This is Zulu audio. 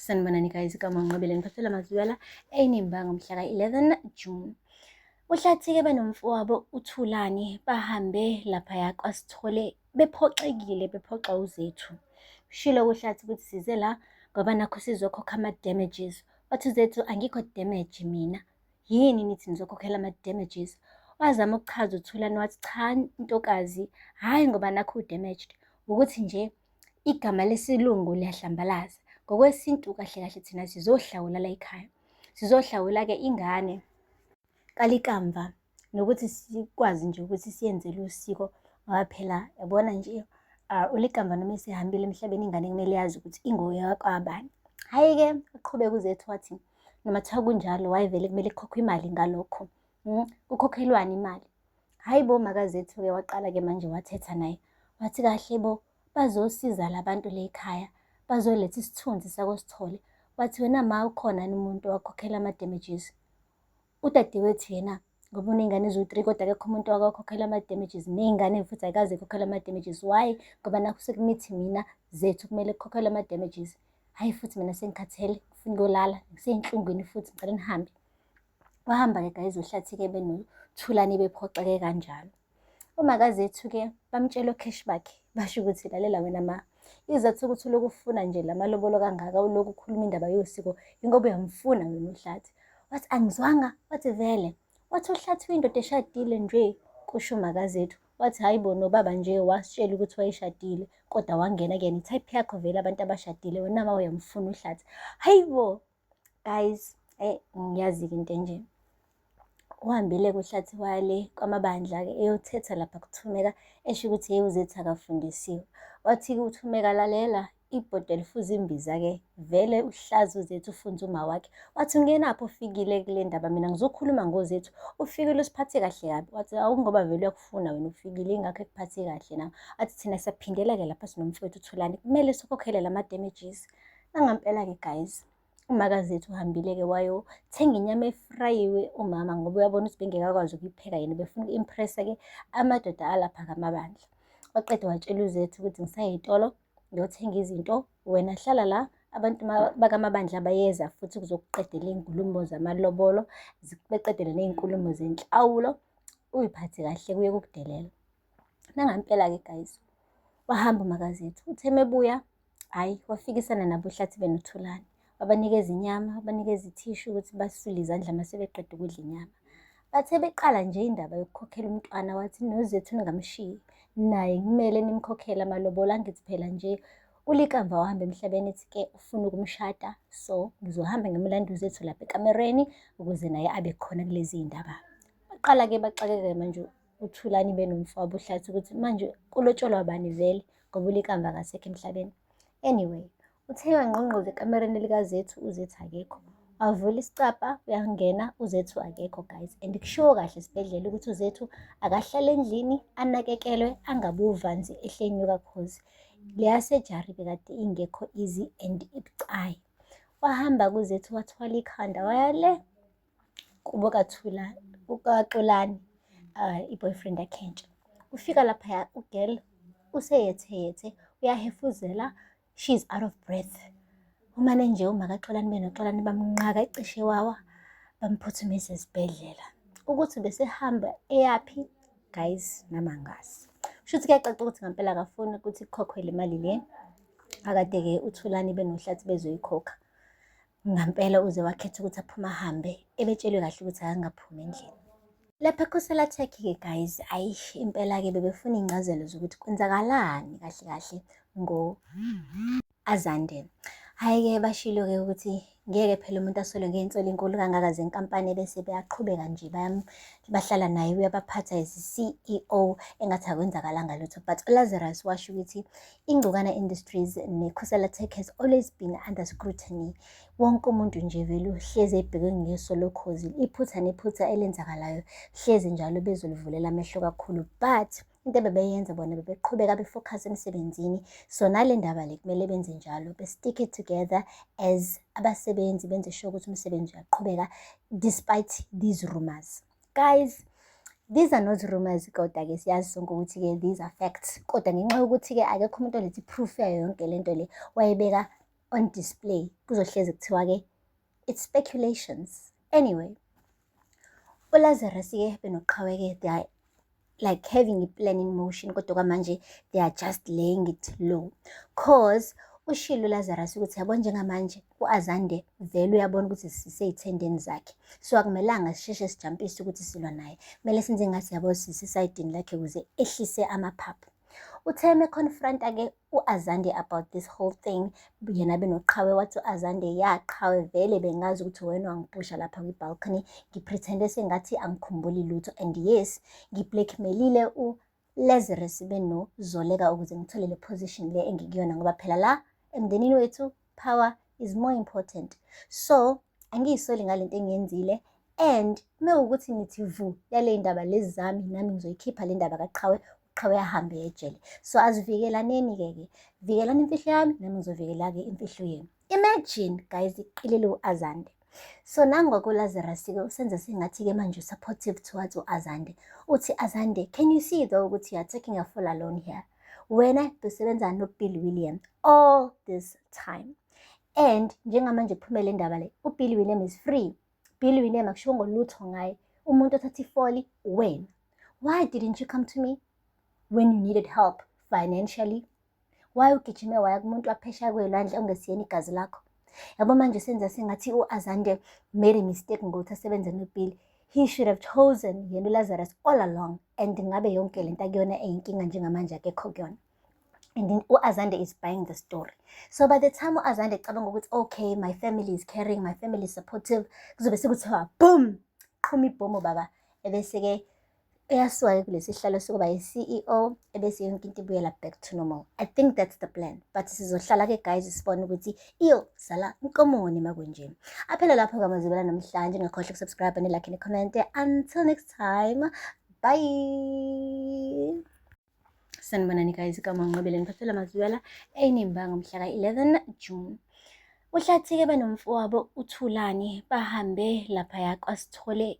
Sanibonani guys, igama ngiNqobile ngiphathela amaziwela eNimba ngomhla ka-11 June. UHlathi-ke benomfowabo uThulani bahambe laphaya kwaSithole bephoxa uZethu. Ushilo kuHlathi ukuthi size la ngoba nakho sizokhokha ama-damages. Wathi uZethu angikho damage mina. Yini nithi nizokhokhela ama-damages? Wazama ukuchaza uThulani wathi cha ntokazi, hhayi ngoba nakho u-damaged. Ukuthi nje igama lesilungu liyahlambalaza. Ngokwesintu kahle kahle thina sizohlawula la ekhaya. Sizohlawula-ke ingane kalikamva nokuthi sikwazi nje ukuthi siyenzele usiko ngoba phela yabona nje ulikamva noma esehambile emhlabeni ingane kumele yazi ukuthi ingoyakwabani. Hhayi-ke uqhubeka uZethu wathi noma kuthiwa kunjalo wayevele kumele kukhokhwe imali ngalokho. Kukhokhelwani imali? Hhayi bo makaZethu-ke waqala-ke manje wathetha naye. Wathi kahle bo bazosiza la bantu le ekhaya. Bazoletha isithunzi sakoSithole. Wathi wena ma ukhona umuntu wakhokhela ama-damages. Udadewethu yena ngoba uney'ngane eziwu-3 kodwa akekho umuntu wakhokhela ama-damages. Ney'ngane futhi ayikaze ikhokhele ama-damages. Why? Ngoba nakho sekumithi mina Zethu kumele kukhokhelwe ama-damages. Hhayi futhi mina sengikhathele ngifuna ukuyolala ngisey'nhlungwini futhi ngicela nihambe. Wahamba-ke guys uHlathi-ke benoThulani bephoxa-ke kanjalo. UmakaZethu-ke bamtshela okheshi bakhe basho ukuthi lalela wena ma, izathu ukuthi uloku ufuna nje lamalobolo kangaka uloku ukhuluma indaba yosiko ingoba uyamfuna wena uHlathi. Wathi angizwanga, wathi vele. Wathi uHlathi uyindoda eshadile nje, kusho umakaZethu. Wathi hhayi bo nobaba nje wasitshela ukuthi wayeshadile kodwa wangena kuyena i-type yakho vele abantu abashadile wena ma uyamfuna uHlathi. Hhayi bo guys, ngiyazi-ke into enje. Uhambile-ke uHlathi wale kwamabandla-ke eyothetha lapha kuThumeka esho ukuthi yeye uZethu akafundisiwe. Wathi-ke uThumeka lalela ibhodwe lifuze imbiza-ke vele uhlazi uZethu ufunze uma wakhe. Wathi ungenapho ufikile kule ndaba mina ngizokhuluma ngoZethu. Ufikile usiphathe kahle kabi. Wathi ngoba vele uyakufuna wena ufikile ingakho ekuphathe kahle nawe. Wathi thina siyaphindela-ke lapha sinomfowethu uThulani kumele sikhokhele lama-damages. Nangampela-ke guys umakaZethu uhambile-ke wayothenga inyama efrayiwe umama ngoba uyabona ukuthi bengeke akwazi ukuyipheka yena befuna uku-impressa-ke amadoda alapha kamabandla. Waqeda watshela uZethu ukuthi ngisayitolo ngiyothenga izinto wena hlala la abantu bakamabandla bayeza futhi kuzokuqedela iy'nkulumo zamalobolo beqedele ney'nkulumo zenhlawulo uyiphathe kahle kuye kukudelela. Nangampela-ke guys wahamba umakaZethu uthe mebuya hhayi wafikisana nabo uHlathi benoThulani. Wabanikeza inyama, wabanikeza ithishu ukuthi basule izandla mase beqeda ukudla inyama. Bathe beqala nje indaba yokukhokhela umntwana wathi noZethu ningamshiyi naye kumele nimkhokhele amalobolo. Angithi phela nje ulikamva wahamba emhlabeni ethi-ke ufuna ukumshada so ngizohamba ngimlanda uZethu lapha ekamereni ukuze naye abe khona kulezi y'ndaba. Baqala-ke baxakeke manje uThulani benomfowabo uHlathi ukuthi manje kulotsholwa bani vele ngoba ulikamva akasekho emhlabeni. Anyway uthe wangqongqoza ekamereni likaZethu uZethu akekho. Wavula isicabha uyangena uZethu akekho guys and kushiwo kahle esibhedlela ukuthi uZethu akahlale endlini anakekelwe angabi uvanzi ehlenyuka cause leya surgery bekade ingekho easy and ibucayi. Wahamba kuZethu wathwala ikhanda waya le kubo kaXolani i-boyfriend yakhe entsha. Ufika laphaya ugirl useyetheyethe uyahefuzela, she's out of breath. Umane nje umakaXolani benoXolani bamnqaka ecishe wawa bamphuthumisa esibhedlela. Ukuthi besehamba eyaphi guys namangazi. Shuthi kuyacaca ukuthi ngampela akafuni ukuthi kukhokhelwe imali le akade-ke uThulani benoHlathi bezoyikhokha. Ngampela uze wakhetha ukuthi aphume ahambe ebetshelwe kahle ukuthi akangaphumi endlini. Lapha ekhosela Turkey-ke guys ayi impela-ke bebefuna iy'ncazelo zokuthi kwenzakalani kahle kahle ngo-Azande. Hhayi-ke bashilo-ke ukuthi ngeke phela umuntu asolwe ngey'nsolo enkulu kangaka zenkampani bese beyaqhubeka nje bahlala naye uyabaphatha as i-CEO engathi akwenzakalanga lutho. But uLazarus washo ukuthi iNgcukana Industries neKhosela Tech has always been under scrutiny. Wonke umuntu nje vele uhlezi ebhekwe ngeso lokhozi iphutha nephutha elenzakalayo hlezi njalo bezolivulela amehlo kakhulu. But into bebeyenza bona bebeqhubeka befocus emsebenzini. So nale ndaba le kumele benze njalo be-stick it together as abasebenzi benze sure ukuthi umsebenzi uyaqhubeka despite these rumors. Guys, these are not rumors kodwa-ke siyazi sonke ukuthi-ke these are facts. Kodwa ngenxa yokuthi-ke akekho umuntu olethe i-proof yayo yonke lento le wayebeka on display kuzohlezi kuthiwa-ke it's speculations. Anyway, uLazarus-ke benoqhawe-ke they are like having a plan in motion, kodwa kwamanje they are just laying it low. Cause ushilo uLazarus ukuthi yabo njengamanje u-Azande vele uyabona ukuthi sisey'thendeni zakhe, so akumelanga sisheshe sijampise ukuthi silwa naye, kumele senze ngathi yabo sisesayidini lakhe ukuze ehlise amaphaphu. Uthe me-confront-a-ke u-Azande about this whole thing, yena benoqhawe wathi u-Azande yaqhawe vele bengazi ukuthi wena wangiphusha lapha kwi-balcony, ngipretende sengathi angikhumbuli lutho, and yes ngiblackmailile uLazarus benozoleka ukuze ngithole le position le engikuyona, ngoba phela la emndenini wethu power is more important. So angiyisoli ngalento engiyenzile, and mewukuthi nithi vu yale ndaba lezi zami nami ngizoyikhipha le ndaba kaqhawe, uqhawe ahambe ejele. So asivikelaneni-ke, vikelani imfihlo yami nami ngizovikela-ke imfihlo yenu. Imagine guys, iqilile u-Azande. So nangoku-Lazarus-ke usenza sengathi-ke manje supportive towards u-Azande. Uthi Azande, can you see though ukuthi you are taking a fall alone here? Wena besebenza no-Bill William all this time, and njengamanje kuphumele indaba le, uBill William is free. Bill William akushiwo ngolutho ngaye, umuntu othatha ifoli wena. Why didn't you come to me when you needed help financially? Why ugijime waya kumuntu waphesheya kwey'lwandle ongesiyena igazi lakho? Yabo manje senza sengathi u-Azande made a mistake ngokuthi asebenze noBill. He should have chosen yena uLazarus all along, and ngabe yonke lento akuyona eyinkinga njengamanje akekho kuyona. And then u-Azande is buying the story. So by the time u-Azande ecabanga ukuthi okay, my family is caring, my family is supportive, kuzobe sekuthiwa boom, qhuma ibhomu baba, ebese-ke uyasuka kulesi sihlalo sokuba yi-CEO, ebese yonke into ibuyela back to normal. I think that's the plan, but sizohlala-ke guys sibone ukuthi iyo sala inkomoni makunje. Aphela lapho-ke amazwibela namhlanje, ngakhohlwa ukusubscribe ne-like ne-comment. Until next time, bye. Sanibonani guys, igama ngiNqobeleni Mphathela Mazwela, eNimbanga mhla ka-11 June. Uhlathi-ke benomfowabo uThulani bahambe laphaya kwaSithole